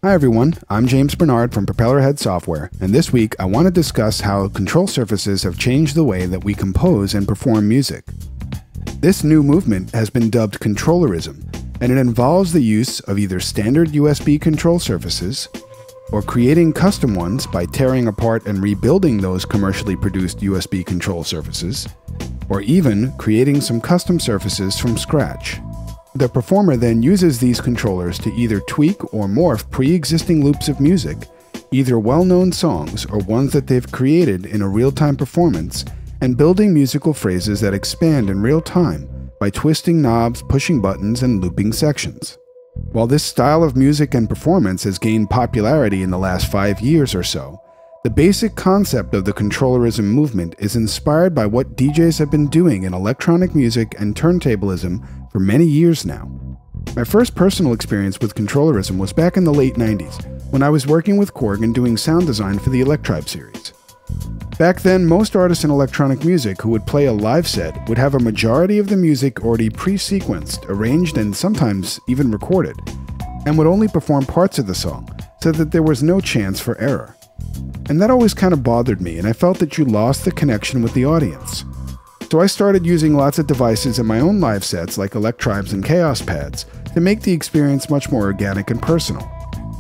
Hi everyone, I'm James Bernard from Propellerhead Software, and this week I want to discuss how control surfaces have changed the way that we compose and perform music. This new movement has been dubbed Controllerism, and it involves the use of either standard USB control surfaces, or creating custom ones by tearing apart and rebuilding those commercially produced USB control surfaces, or even creating some custom surfaces from scratch. The performer then uses these controllers to either tweak or morph pre-existing loops of music, either well-known songs or ones that they've created in a real-time performance, and building musical phrases that expand in real time by twisting knobs, pushing buttons, and looping sections. While this style of music and performance has gained popularity in the last 5 years or so, the basic concept of the Controllerism movement is inspired by what DJs have been doing in electronic music and turntablism for many years now. My first personal experience with Controllerism was back in the late 90s, when I was working with Korg and doing sound design for the Electribe series. Back then, most artists in electronic music who would play a live set would have a majority of the music already pre-sequenced, arranged, and sometimes even recorded, and would only perform parts of the song, so that there was no chance for error. And that always kind of bothered me, and I felt that you lost the connection with the audience. So I started using lots of devices in my own live sets like Electribes and Chaos Pads to make the experience much more organic and personal.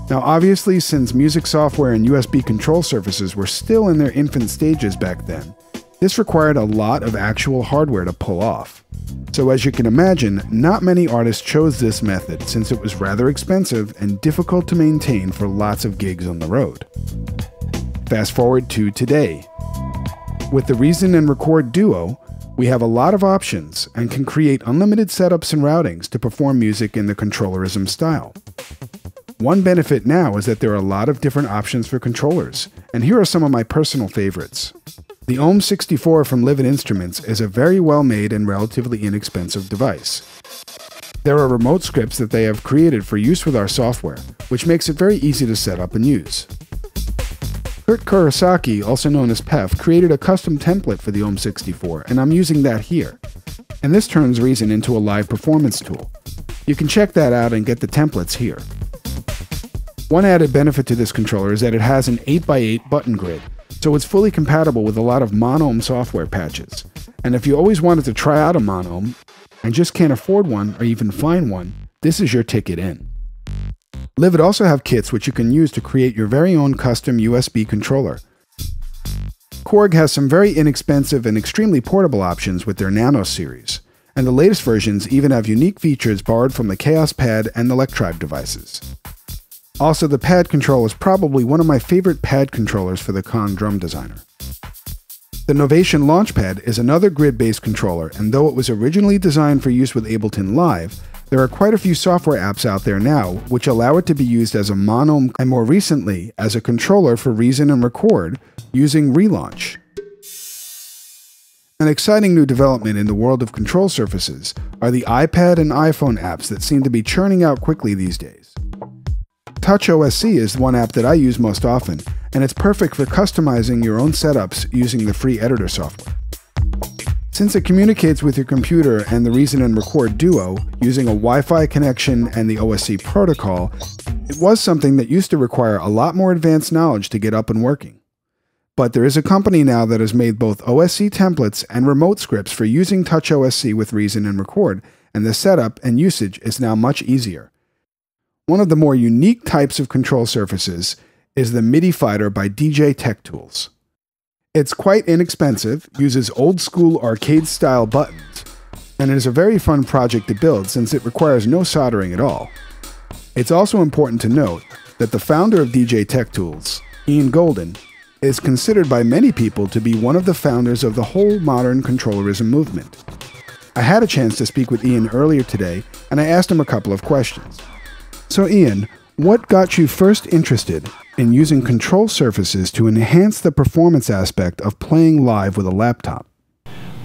Now obviously, since music software and USB control surfaces were still in their infant stages back then, this required a lot of actual hardware to pull off. So as you can imagine, not many artists chose this method since it was rather expensive and difficult to maintain for lots of gigs on the road. Fast forward to today. With the Reason and Record Duo, we have a lot of options and can create unlimited setups and routings to perform music in the Controllerism style. One benefit now is that there are a lot of different options for controllers, and here are some of my personal favorites. The OM64 from Livid Instruments is a very well made and relatively inexpensive device. There are remote scripts that they have created for use with our software, which makes it very easy to set up and use. Kurt Kurosaki, also known as Pef, created a custom template for the OM64, and I'm using that here. And this turns Reason into a live performance tool. You can check that out and get the templates here. One added benefit to this controller is that it has an 8x8 button grid, so it's fully compatible with a lot of monohm software patches. And if you always wanted to try out a monohm, and just can't afford one or even find one, this is your ticket in. Livid also have kits which you can use to create your very own custom USB controller. Korg has some very inexpensive and extremely portable options with their Nano series, and the latest versions even have unique features borrowed from the Chaos Pad and the Electribe devices. Also, the pad control is probably one of my favorite pad controllers for the Kong Drum Designer. The Novation Launchpad is another grid-based controller, and though it was originally designed for use with Ableton Live, there are quite a few software apps out there now which allow it to be used as a monohm and more recently as a controller for Reason and Record using Relaunch. An exciting new development in the world of control surfaces are the iPad and iPhone apps that seem to be churning out quickly these days. TouchOSC is one app that I use most often, and it's perfect for customizing your own setups using the free editor software. Since it communicates with your computer and the Reason and Record Duo using a Wi-Fi connection and the OSC protocol, it was something that used to require a lot more advanced knowledge to get up and working. But there is a company now that has made both OSC templates and remote scripts for using TouchOSC with Reason and Record, and the setup and usage is now much easier. One of the more unique types of control surfaces is the Middie Fighter by DJ Tech Tools. It's quite inexpensive, uses old-school arcade-style buttons, and it is a very fun project to build since it requires no soldering at all. It's also important to note that the founder of DJ Tech Tools, Ian Golden, is considered by many people to be one of the founders of the whole modern Controllerism movement. I had a chance to speak with Ian earlier today, and I asked him a couple of questions. So Ian, what got you first interested in using control surfaces to enhance the performance aspect of playing live with a laptop?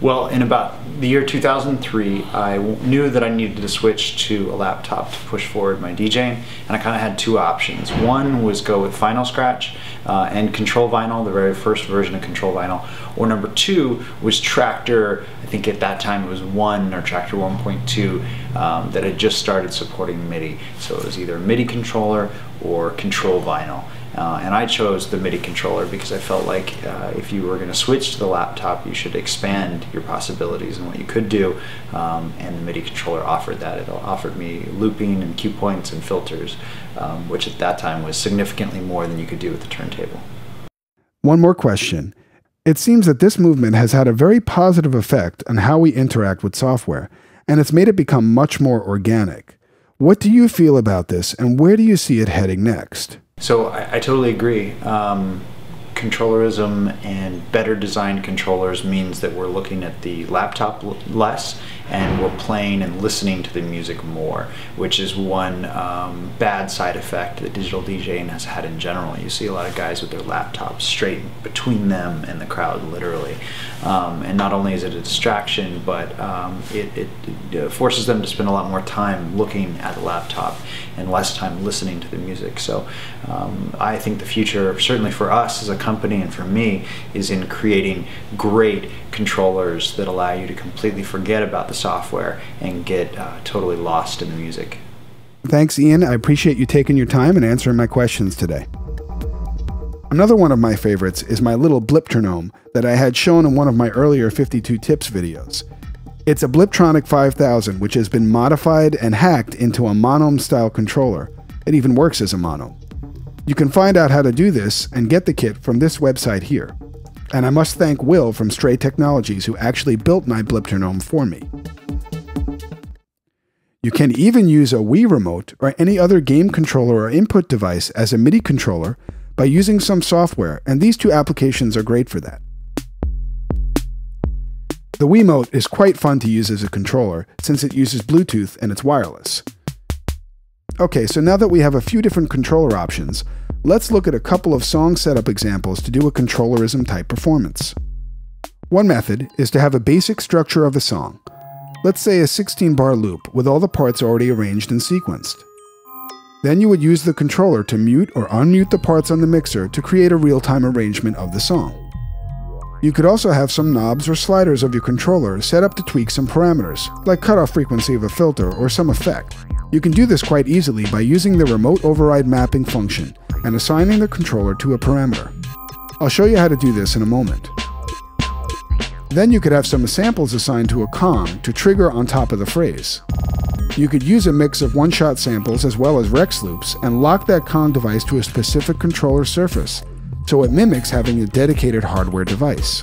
Well, in about the year 2003, I knew that I needed to switch to a laptop to push forward my DJing, and I kind of had two options. One was go with Final Scratch and Control Vinyl, the very first version of Control Vinyl, or number two was Traktor. I think at that time it was 1 or Traktor 1.2 that had just started supporting MIDI. So it was either a MIDI controller or control vinyl. And I chose the MIDI controller because I felt like if you were going to switch to the laptop, you should expand your possibilities and what you could do. And the MIDI controller offered that. It offered me looping and cue points and filters, which at that time was significantly more than you could do with the turntable. One more question. It seems that this movement has had a very positive effect on how we interact with software, and it's made it become much more organic. What do you feel about this, and where do you see it heading next? So I totally agree. Controllerism and better designed controllers means that we're looking at the laptop less and we're playing and listening to the music more, which is one bad side effect that digital DJing has had in general. You see a lot of guys with their laptops straight between them and the crowd, literally. And not only is it a distraction, but it forces them to spend a lot more time looking at the laptop and less time listening to the music. So I think the future, certainly for us as a company and for me, is in creating great controllers that allow you to completely forget about the software and get totally lost in the music. Thanks, Ian. I appreciate you taking your time and answering my questions today. Another one of my favorites is my little Bliptronic that I had shown in one of my earlier 52 Tips videos. It's a Bliptronic 5000, which has been modified and hacked into a monome style controller. It even works as a mono. You can find out how to do this and get the kit from this website here. And I must thank Will from Stray Technologies, who actually built my Bliptronic for me. You can even use a Wii remote or any other game controller or input device as a MIDI controller by using some software, and these two applications are great for that. The Wiimote is quite fun to use as a controller since it uses Bluetooth and it's wireless. Okay, so now that we have a few different controller options, let's look at a couple of song setup examples to do a controllerism type performance. One method is to have a basic structure of a song. Let's say a 16-bar loop with all the parts already arranged and sequenced. Then you would use the controller to mute or unmute the parts on the mixer to create a real-time arrangement of the song. You could also have some knobs or sliders of your controller set up to tweak some parameters, like cutoff frequency of a filter or some effect. You can do this quite easily by using the remote override mapping function and assigning the controller to a parameter. I'll show you how to do this in a moment. Then you could have some samples assigned to a Kong to trigger on top of the phrase. You could use a mix of one-shot samples as well as Rex loops and lock that Kong device to a specific controller surface, so it mimics having a dedicated hardware device.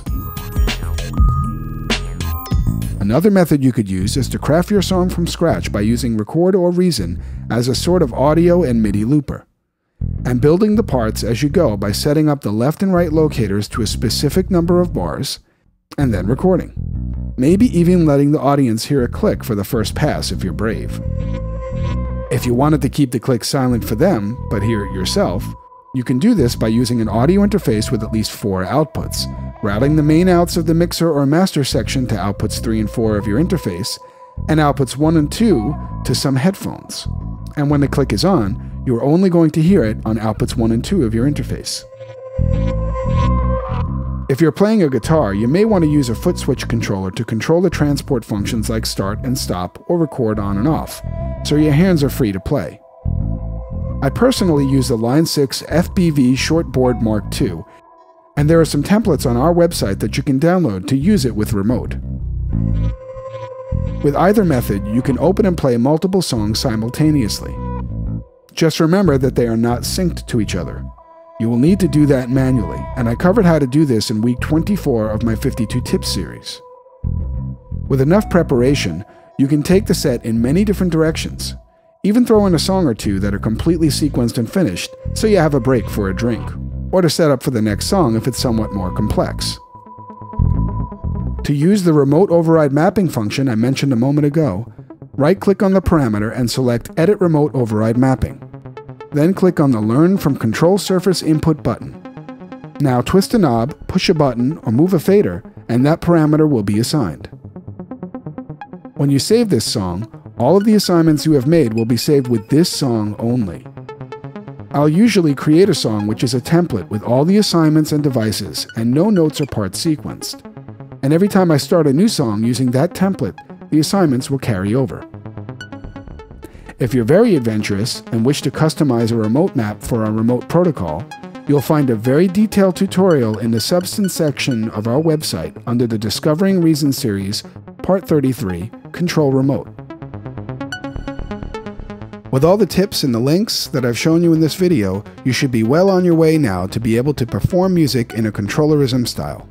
Another method you could use is to craft your song from scratch by using Record or Reason as a sort of audio and MIDI looper, and building the parts as you go by setting up the left and right locators to a specific number of bars, and then recording. Maybe even letting the audience hear a click for the first pass if you're brave. If you wanted to keep the click silent for them, but hear it yourself, you can do this by using an audio interface with at least 4 outputs, routing the main outs of the mixer or master section to outputs 3 and 4 of your interface, and outputs 1 and 2 to some headphones. And when the click is on, you're only going to hear it on outputs 1 and 2 of your interface. If you're playing a guitar, you may want to use a foot switch controller to control the transport functions like start and stop or record on and off, so your hands are free to play. I personally use the Line 6 FBV Shortboard Mark II, and there are some templates on our website that you can download to use it with remote. With either method, you can open and play multiple songs simultaneously. Just remember that they are not synced to each other. You will need to do that manually, and I covered how to do this in week 24 of my 52 Tips series. With enough preparation, you can take the set in many different directions. Even throw in a song or two that are completely sequenced and finished, so you have a break for a drink, or to set up for the next song if it's somewhat more complex. To use the remote override mapping function I mentioned a moment ago, right-click on the parameter and select Edit Remote Override Mapping. Then click on the Learn from Control Surface Input button. Now twist a knob, push a button, or move a fader, and that parameter will be assigned. When you save this song, all of the assignments you have made will be saved with this song only. I'll usually create a song which is a template with all the assignments and devices and no notes or parts sequenced. And every time I start a new song using that template, the assignments will carry over. If you're very adventurous and wish to customize a remote map for a remote protocol, you'll find a very detailed tutorial in the Substance section of our website under the Discovering Reason series, Part 33, Control Remote. With all the tips and the links that I've shown you in this video, you should be well on your way now to be able to perform music in a Controllerism style.